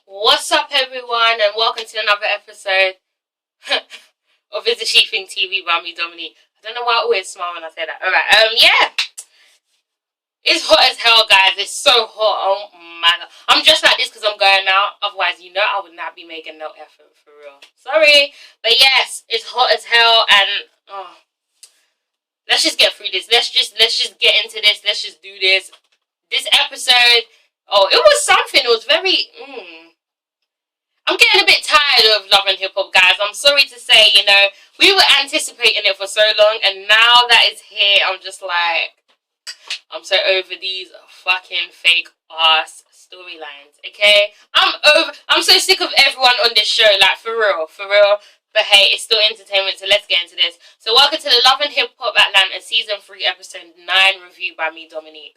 What's up, everyone, and welcome to another episode of ItsASheThIngTV by me, Dominique. I don't know why I always smile when I say that. Alright, yeah. It's hot as hell, guys. It's so hot. Oh my god. I'm just like this because I'm going out. Otherwise, I would not be making no effort, for real. Sorry. But yes, it's hot as hell, and let's just get through this. Let's just get into this. Let's just do this. This episode, it was something. It was very I'm getting a bit tired of Love and Hip Hop, guys. I'm sorry to say, we were anticipating it for so long, and now that it's here, I'm just like, I'm so over these fucking fake ass storylines, okay? I'm so sick of everyone on this show, like, for real. But hey, it's still entertainment, so let's get into this. So welcome to the Love and Hip Hop Atlanta Season 3, Episode 9 review by me, Dominique.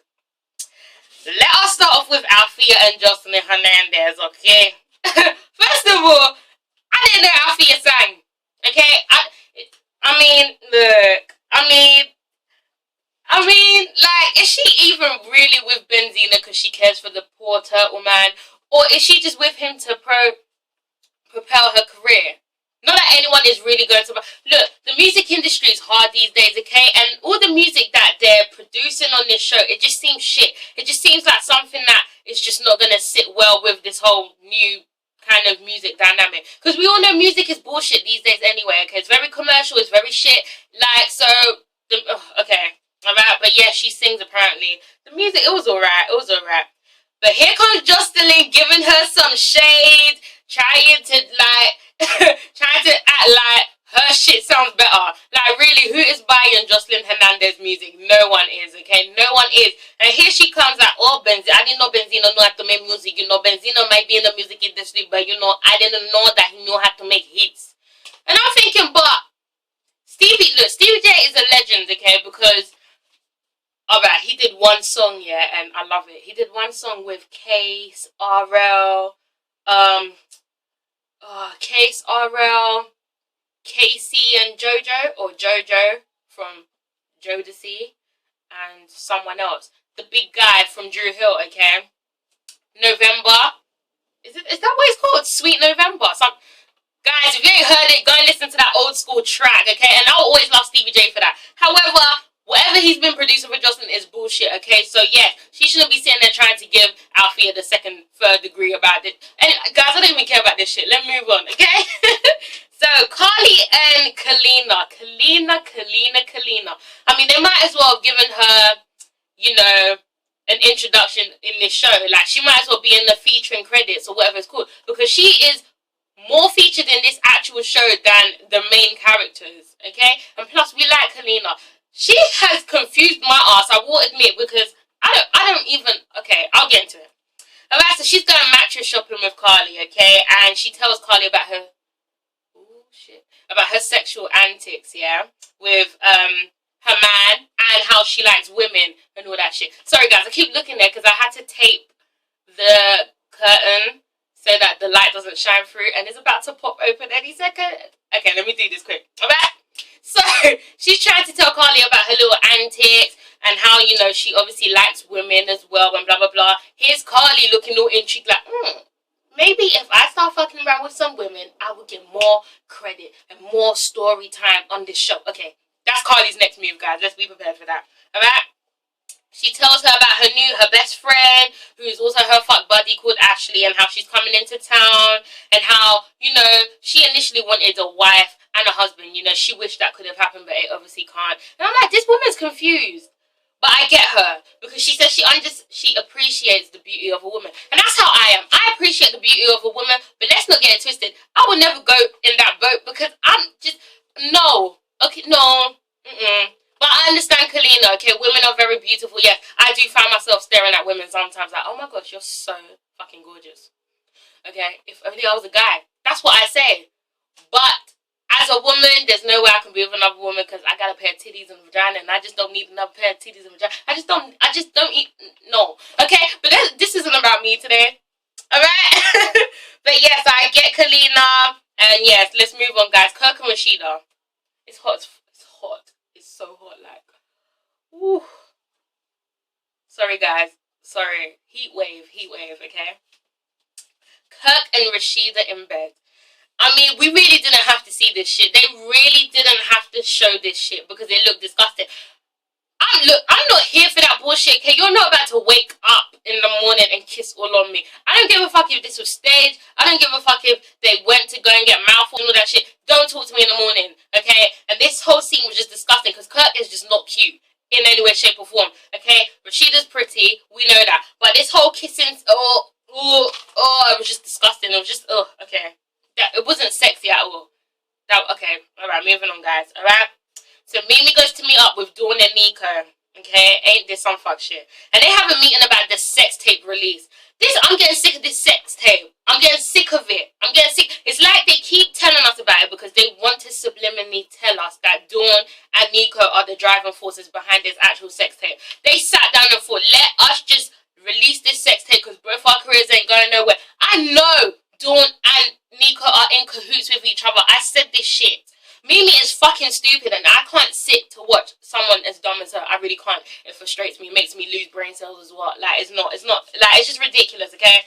Let us start off with Althea and Jocelyn Hernandez, okay? First of all, I didn't know Althea sang. Okay, I mean, look, like, is she even really with Benzina because she cares for the poor turtle man, or is she just with him to propel her career? Not that anyone is really going to. Look, the music industry is hard these days, okay? And all the music that they're producing on this show, it just seems shit. It just seems like something that is just not going to sit well with this whole new kind of music dynamic, because we all know music is bullshit these days anyway. Okay, it's very commercial, it's very shit, like, so okay, alright. But yeah, she sings. Apparently the music, it was alright, but here comes Jocelyn giving her some shade, trying to like trying to act like her shit sounds better. Like, really, who is buying Jocelyn Hernandez music? No one is, okay? No one is. And here she comes like, oh, Benzina, I didn't know Benzina know how to make music. Benzina might be in the music industry, but, I didn't know that he knew how to make hits. And I'm thinking, but, Stevie J is a legend, okay? Because, alright, he did one song, yeah, and I love it. He did one song with Case, RL, Case, RL, Casey and Jojo, or Jojo from Jodeci, and someone else. The big guy from Drew Hill, okay? November. Is that what it's called? Sweet November. Guys, if you ain't heard it, go and listen to that old school track, okay? And I'll always love Stevie J for that. However, whatever he's been producing for Jocelyn is bullshit, okay? So, yeah, she shouldn't be sitting there trying to give Althea the third degree about it. And, guys, I don't even care about this shit. Let's move on, okay? So, Carly and Kalina. I mean, they might as well have given her, an introduction in this show. Like, she might as well be in the featuring credits or whatever it's called, because she is more featured in this actual show than the main characters, okay? And plus, we like Kalina. She has confused my ass, I will admit, because I don't even, okay, I'll get into it. Alright, so she's going mattress shopping with Carly, okay? And she tells Carly about her sexual antics, yeah? With, her man, and how she likes women and all that shit. Sorry, guys, I keep looking there because I had to tape the curtain so that the light doesn't shine through, and it's about to pop open any second. Okay, let me do this quick. Alright? So, she's trying to tell Carly about her little antics, and how, she obviously likes women as well, and blah, blah, blah. Here's Carly looking all intrigued, like, maybe if I start fucking around with some women, I would get more credit and more story time on this show. Okay, that's Carly's next move, guys. Let's be prepared for that. Alright? She tells her about her best friend, who is also her fuck buddy, called Ashley, and how she's coming into town, and how, she initially wanted a wife and a husband. She wished that could have happened, but it obviously can't. And I'm like, this woman's confused. But I get her, because she says she appreciates the beauty of a woman. And that's how I am. I appreciate the beauty of a woman, but let's not get it twisted. I would never go in that boat, because I'm just, no. Okay, no. But I understand Kalina, okay? Women are very beautiful. Yes, I do find myself staring at women sometimes like, oh my gosh, you're so fucking gorgeous. Okay? If only I was a guy. That's what I say. But as a woman, there's no way I can be with another woman, because I got a pair of titties and vagina, and I just don't need another pair of titties and vagina. I just don't eat, no. Okay? But this isn't about me today. Alright? But yes, I get Kalina. And yes, let's move on, guys. Kirk and Rashida. It's hot. It's hot. It's so hot, like. Woo. Sorry, guys. Sorry. Heat wave, okay? Kirk and Rashida in bed. I mean, we really didn't have to see this shit. They really didn't have to show this shit because it looked disgusting. I'm not here for that bullshit, okay? You're not about to wake up in the morning and kiss all on me. I don't give a fuck if this was staged. I don't give a fuck if they went to go and get mouthful and all that shit. Don't talk to me in the morning, okay? And this whole scene was just disgusting because Kirk is just not cute in any way, shape, or form, okay? Rashida's pretty, we know that. But this whole kissing, it was just disgusting. It was just, okay. It wasn't sexy at all. Okay, alright, moving on, guys, alright? So Mimi goes to meet up with Dawn and Nico. Okay, ain't this some fuck shit? And they have a meeting about the sex tape release. I'm getting sick of this sex tape. I'm getting sick of it. I'm getting sick. It's like they keep telling us about it because they want to subliminally tell us that Dawn and Nico are the driving forces behind this actual sex tape. They sat down and thought, let us just release this sex tape because both our careers ain't going nowhere. I know Dawn and Nico are in cahoots with each other. I said this shit. Mimi is fucking stupid and I can't sit to watch someone as dumb as her. I really can't. It frustrates me. It makes me lose brain cells as well. Like, it's not, like, it's just ridiculous, okay?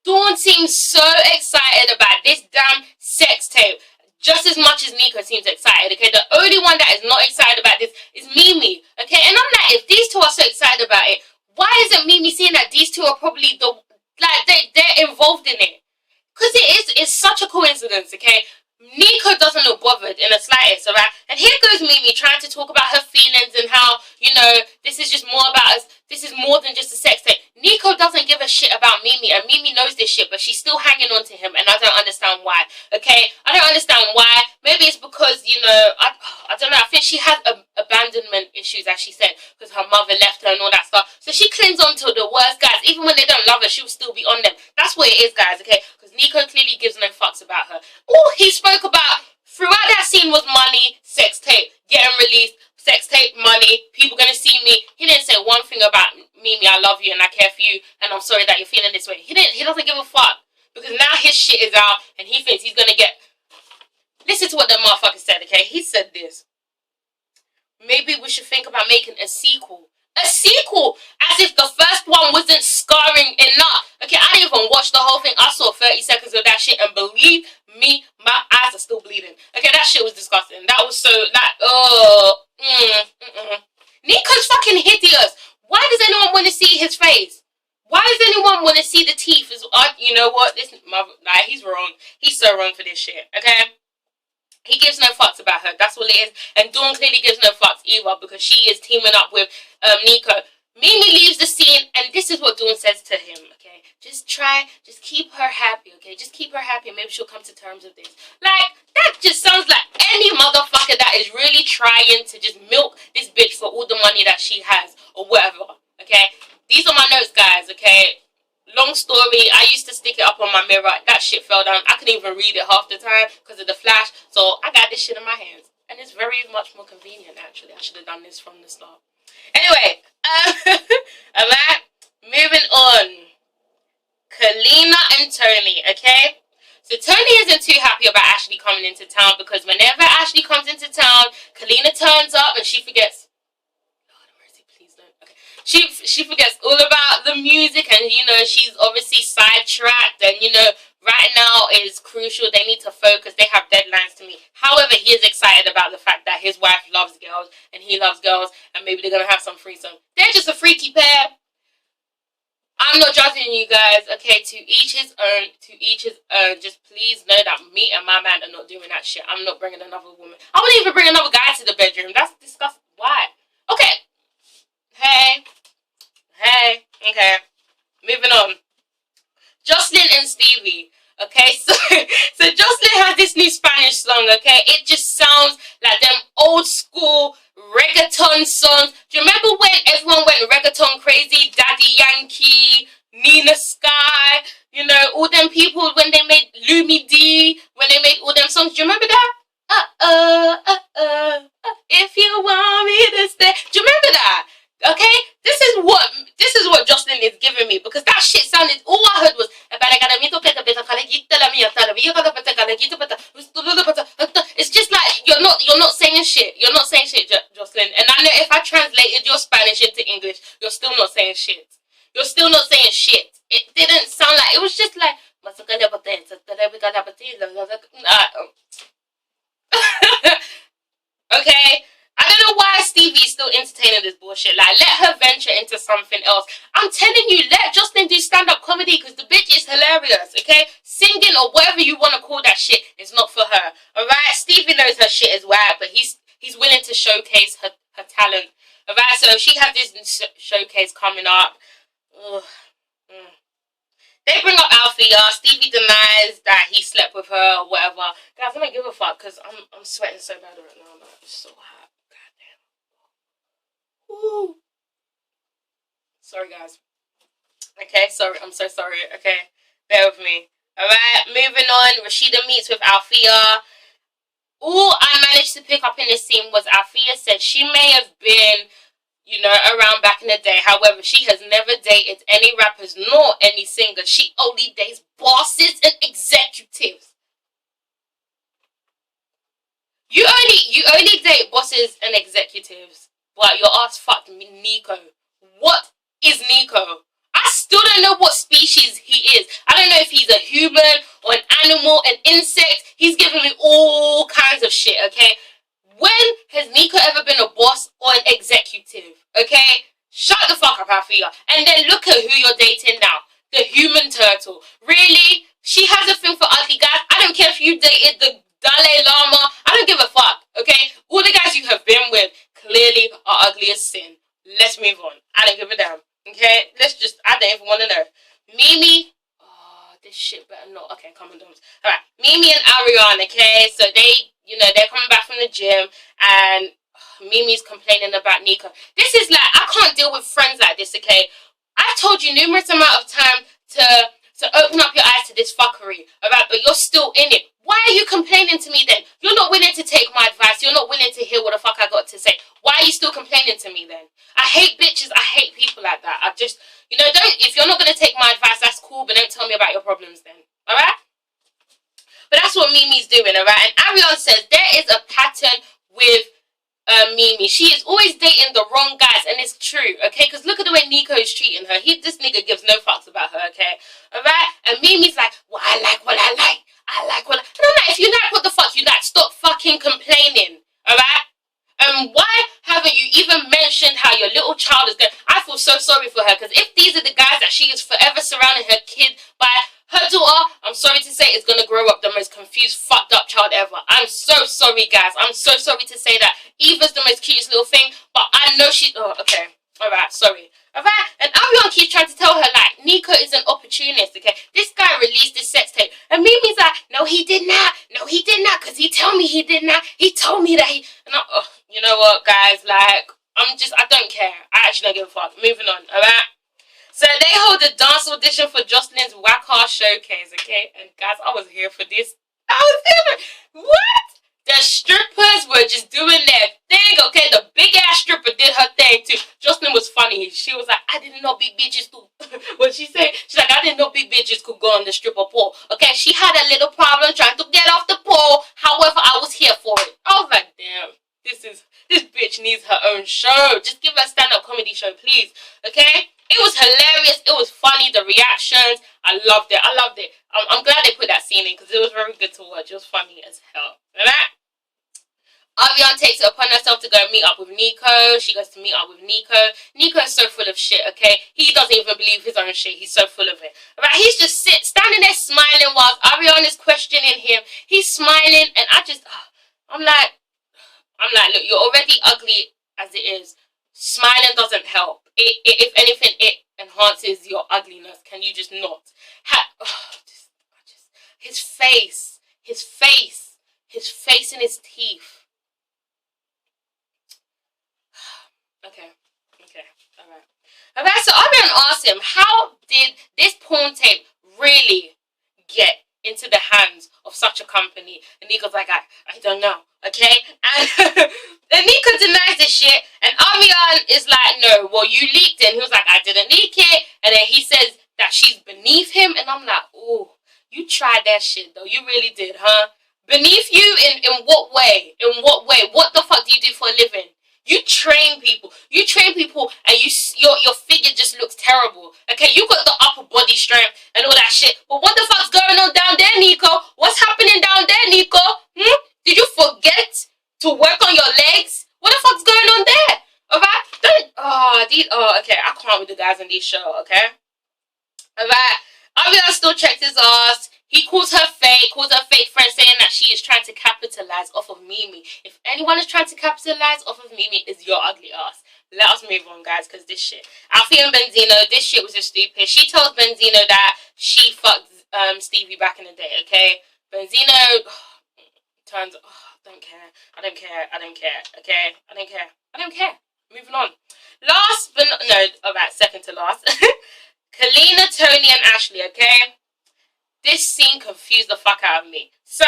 Dawn seems so excited about this damn sex tape. Just as much as Nico seems excited, okay? The only one that is not excited about this is Mimi, okay? And I'm like, if these two are so excited about it, why isn't Mimi seeing that these two are probably they're involved in it? Because it's such a coincidence, okay? Nico doesn't look bothered in the slightest, alright? And here goes Mimi trying to talk about her feelings and how, you know, this is just more about us. This is more than just a sex tape. Nico doesn't give a shit about Mimi, and Mimi knows this shit, but she's still hanging on to him, and I don't understand why, okay? I don't understand why. Maybe it's because, you know, I don't know, I think she has abandonment issues, as she said, because her mother left her and all that stuff. So she clings on to the worst guys. Even when they don't love her, she'll still be on them. That's what it is, guys, okay? Because Nico clearly gives no fucks about her. All he spoke about throughout that scene was money, sex tape, getting released, sex tape, money, people gonna see me. He didn't say one thing about Mimi, I love you and I care for you and I'm sorry that you're feeling this way. He doesn't give a fuck. Because now his shit is out and he thinks he's gonna get... Listen to what the motherfucker said, okay? He said this. Maybe we should think about making a sequel. A sequel! As if the first one wasn't scarring enough. Okay, I didn't even watch the whole thing. I saw 30 seconds of that shit and believe me, my eyes are still bleeding. Okay, that shit was disgusting. That was so, Nico's fucking hideous. Why does anyone want to see his face? Why does anyone want to see the teeth? You know what? He's wrong. He's so wrong for this shit, okay? He gives no fucks about her. That's what it is. And Dawn clearly gives no fucks either because she is teaming up with Nico. Mimi leaves the scene and this is what Dawn says to him, okay? Just keep her happy, okay? Just keep her happy and maybe she'll come to terms with this. Like, that just sounds like any motherfucker that is really trying to just milk this bitch for all the money that she has or whatever, okay? These are my notes, guys, okay? Long story, I used to stick it up on my mirror. That shit fell down. I couldn't even read it half the time because of the flash. So I got this shit in my hands. And it's very much more convenient, actually. I should have done this from the start. Anyway, alright, moving on. Kalina and Tony, okay? So Tony isn't too happy about Ashley coming into town because whenever Ashley comes into town, Kalina turns up and she forgets. She forgets all about the music and, you know, she's obviously sidetracked and, you know, right now is crucial. They need to focus. They have deadlines to meet. However, he is excited about the fact that his wife loves girls and he loves girls and maybe they're going to have some threesome. They're just a freaky pair. I'm not judging you guys, okay? To each his own. To each his own. Just please know that me and my man are not doing that shit. I'm not bringing another woman. I wouldn't even bring another guy to the bedroom. That's disgusting. Why? Okay. Hey, okay, moving on. Jocelyn and Stevie, okay, so Jocelyn has this new Spanish song, okay, it just sounds like them old school reggaeton songs. Do you remember when everyone went reggaeton crazy? Daddy Yankee, Nina Sky, you know, all them people when they made Lumi D, when they made all them songs, do you remember that? If you want me to stay, do you remember that? Okay, this is what Jocelyn is giving me because that shit sounded. All I heard was it's just like you're not saying shit. You're not saying shit, Jocelyn. And I know if I translated your Spanish into English, you're still not saying shit. You're still not saying shit. It didn't sound like it was just like Okay? I don't know why Stevie is still entertaining this bullshit. Like, let her venture into something else. I'm telling you, let Jocelyn do stand-up comedy because the bitch is hilarious, okay? Singing or whatever you want to call that shit is not for her, alright? Stevie knows her shit is whack, but he's willing to showcase her talent, alright? So if she has this showcase coming up, ugh, they bring up Althea. Stevie denies that he slept with her or whatever. Guys, I don't give a fuck because I'm sweating so bad right now. Like, it's so hot. Goddamn. Woo. Sorry, guys. Okay, sorry. I'm so sorry. Okay, bear with me. Alright, moving on. Rashida meets with Althea. All I managed to pick up in this scene was Althea said she may have been, you know, around back in the day. However, she has never dated any rappers nor any singers. She only dates bosses and executives. You only date bosses and executives, but your ass fucked Nico. What is Nico? I still don't know what species he is. I don't know if he's a human or an animal, an insect. He's giving me all kinds of shit, okay? When has Nico ever been a boss or an executive? Okay? Shut the fuck up, Althea. And then look at who you're dating now. The human turtle. Really? She has a thing for ugly guys. I don't care if you dated the Dalai Lama. I don't give a fuck. Okay? All the guys you have been with clearly are ugly as sin. Let's move on. I don't give a damn. Okay? I don't even want to know. Mimi. Oh, this shit better not. Okay, come on, Doms. Alright. Mimi and Ariane, okay? So they're coming back from the gym and Mimi's complaining about Nico. This is like, I can't deal with friends like this, okay? I've told you numerous amount of time to open up your eyes to this fuckery, alright? But you're still in it. Why are you complaining to me then? You're not willing to take my advice. You're not willing to hear what the fuck I got to say. Why are you still complaining to me then? I hate bitches. I hate people like that. I just, if you're not going to take my advice, that's cool, but don't tell me about your problems then, alright? But that's what Mimi's doing, alright? And Ariane says there is a pattern with Mimi. She is always dating the wrong guys, and it's true, okay? Because look at the way Nico is treating her. This nigga gives no fucks about her, okay? Alright? And Mimi's like, well, I like what I like. I like what I... And I'm like, if you like what the fuck you like, stop fucking complaining, alright? Why haven't you even mentioned how your little child is going? I feel so sorry for her, because if these are the guys that she is forever surrounding her kid by, her daughter, I'm sorry to say, is going to grow up the most confused, fucked up child ever. I'm so sorry, guys. I'm so sorry to say that. Eva's the most cutest little thing, but I know she's... Oh, okay. Alright, sorry. Alright? And Ariane keeps trying to tell her, like, Nico is an opportunist, okay? This guy released this sex tape. And Mimi's like, no, he did not. No, he did not, because he told me he did not. He told me that he... And you know what, guys? Like, I don't care. I actually don't give a fuck. Moving on, alright? So they hold a dance audition for Jocelyn's Whack-Ass showcase, okay? And guys, I was here for this. I was here for... What? The strippers were just doing their thing, okay? The big-ass stripper did her thing, too. Jocelyn was funny. She was like, I didn't know big bitches could... What she said? She's like, I didn't know big bitches could go on the stripper pole. Okay, she had a little problem trying to get off the pole. However, I was here for it. I was like, damn. This bitch needs her own show. Just give her a stand-up comedy show, please. Okay? It was hilarious. It was funny. The reactions. I loved it. I loved it. I'm glad they put that scene in because it was very good to watch. It was funny as hell. Alright? Ariane takes it upon herself to go meet up with Nico. She goes to meet up with Nico. Nico is so full of shit, okay? He doesn't even believe his own shit. He's so full of it. Alright? He's just standing there smiling whilst Ariane is questioning him. He's smiling and I'm like, look, you're already ugly as it is. Smiling doesn't help. If anything, it enhances your ugliness. Can you just not? His face and his teeth. Okay, alright, so Ariane asked him, how did this porn tape really get into the hands of such a company? And Nico's like, I don't know, okay? And Nico denies this shit, and Ariane is like, no, well, you leaked it. And he was like, I didn't leak it. And then he says that she's beneath him, and I'm like, oh, you tried that shit, though. You really did, huh? Beneath you in what way? In what way? What the fuck do you do for a living? You train people. You train people, and your figure just looks terrible. Okay, you got the upper body strength and all that shit. But what the fuck's going on down there, Nico? What's happening down there, Nico? Did you forget to work on your legs? What the fuck's going on there? Alright? Okay, I can't with the guys on this show, okay? Alright? Ariel still checked his ass. He calls her fake friend, saying that she is trying to capitalize off of Mimi. If anyone is trying to capitalize off of Mimi, it's your ugly ass. Let us move on, guys, because this shit. Alfie and Benzino, this shit was just stupid. She told Benzino that she fucked Stevie back in the day, okay? Benzino turns... I don't care, okay? I don't care. Moving on. Last but not... No, alright, second to last. Kalina, Tony, and Ashley, okay? This scene confused the fuck out of me. So,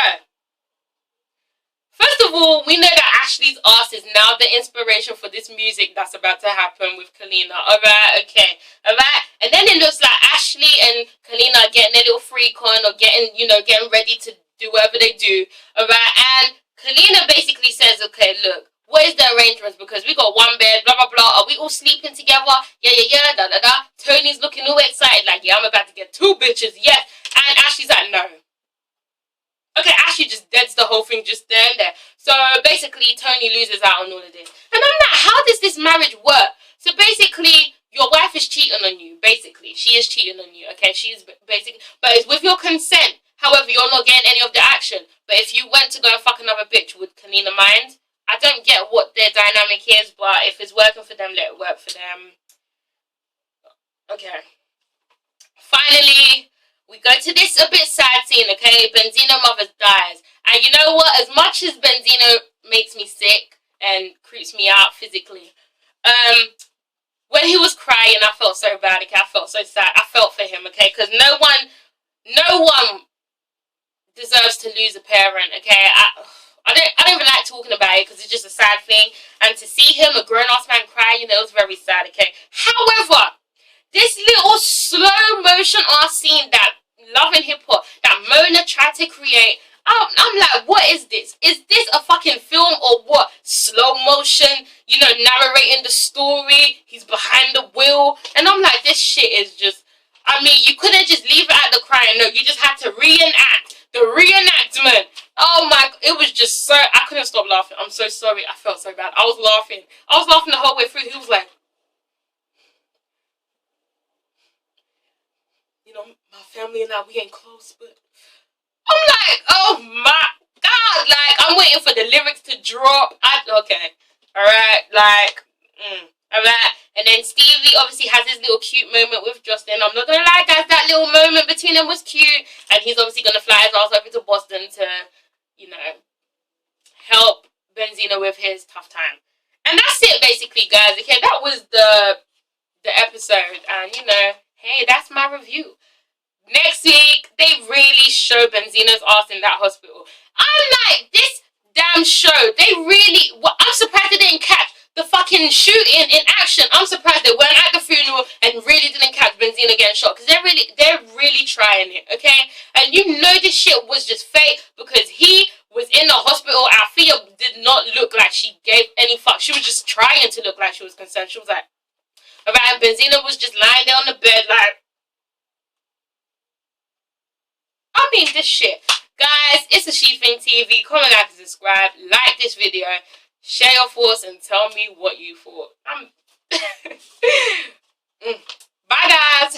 first of all, we know that Ashley's ass is now the inspiration for this music that's about to happen with Kalina. Alright, okay. Alright? And then it looks like Ashley and Kalina are getting a little freak on, or getting ready to do whatever they do. Alright? And Kalina basically says, okay, look, what is the arrangements? Because we got one bed, blah, blah, blah. Are we all sleeping together? Yeah, da, da, da. Tony's looking all excited, like, yeah, I'm about to get 2 bitches, yes. And Ashley's like, no. Okay, Ashley just deads the whole thing just there and there. So, basically, Tony loses out on all of this. And I'm like, how does this marriage work? So, basically, your wife is cheating on you, basically. She is cheating on you, okay? She is basically, but it's with your consent. However, you're not getting any of the action. But if you went to go and fuck another bitch, would Kalina mind? I don't get what their dynamic is, but if it's working for them, let it work for them. Okay. Finally, we go to this a bit sad scene, okay? Benzino mother dies. And you know what? As much as Benzino makes me sick and creeps me out physically, when he was crying, I felt so bad, okay? I felt so sad. I felt for him, okay? Because no one deserves to lose a parent, okay? I don't even like talking about it because it's just a sad thing. And to see him, a grown-ass man, cry, it was very sad, okay? However, this little slow motion ass scene that Love and Hip Hop, that Mona tried to create, I'm like, what is this? Is this a fucking film or what? Slow motion, narrating the story. He's behind the wheel. And I'm like, this shit is just... I mean, you couldn't just leave it at the crying. No, you just had to reenact. The reenactment. Oh my... It was just so... I couldn't stop laughing. I'm so sorry. I felt so bad. I was laughing. I was laughing the whole way through. He was like... my family and I, we ain't close, but... I'm like, oh my God. Like, I'm waiting for the lyrics to drop. Okay. Alright. Like... Alright. And then Stevie obviously has his little cute moment with Justin. I'm not gonna lie, guys, that little moment between them was cute. And he's obviously gonna fly his ass over to Boston to, help Benzino with his tough time. And that's it, basically, guys. Okay, that was the episode. And, hey, that's my review. Next week, they really show Benzino's ass in that hospital. I'm like, this damn show, I'm surprised they didn't catch the fucking shooting in action. I'm surprised they weren't at the funeral and really didn't catch Benzino getting shot, because they're really trying it, okay? And this shit was just fake, because he was in the hospital. Althea did not look like she gave any fuck. She was just trying to look like she was concerned. She was like, alright, Benzino was just lying there on the bed like, I mean, this shit. Guys, it's ItsASheThIngTV. Comment, like, and subscribe. Like this video. Share your thoughts and tell me what you thought. Bye, guys.